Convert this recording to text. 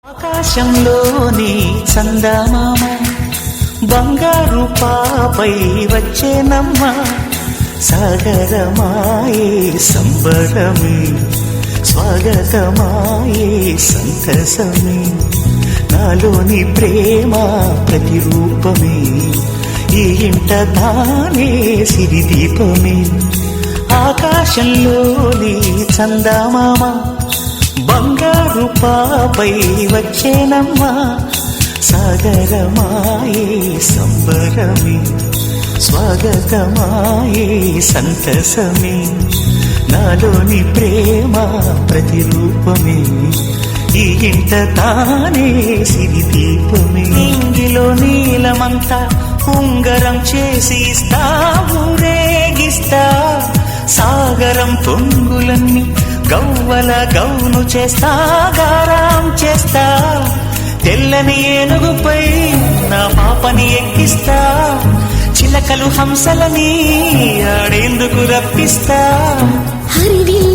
ఆకాశంలోని చందమామ బంగారు పాపై వచ్చేనమ్మ సాగరమాయే సంబరమే స్వాగతమాయే సంతసమే నాలోని ప్రేమ ప్రతిరూపమే ఈ ఇంట తానే సిరిదీపమే ఆకాశంలోని చందమామ బంగారు పాపై వచ్చేనమ్మా సాగరమాయే సంబరమే స్వాగతమాయే సంతసమే నాలోని ప్రేమ ప్రతిరూపమే ఈ ఇంట తానే సిరిదీపమే ఇంగిలో నీలమంతా ఉంగరం చేసి ఇస్తా ఊరేగిస్తా సాగరం పొంగులన్నీ గవ్వల గౌను చేస్తా గారాం చేస్తా తెల్లని ఏనుగుపై నా పాపని ఎక్కిస్తా చిలకలు హంసలని ఆడేందుకు రప్పిస్తా హరివిల్లు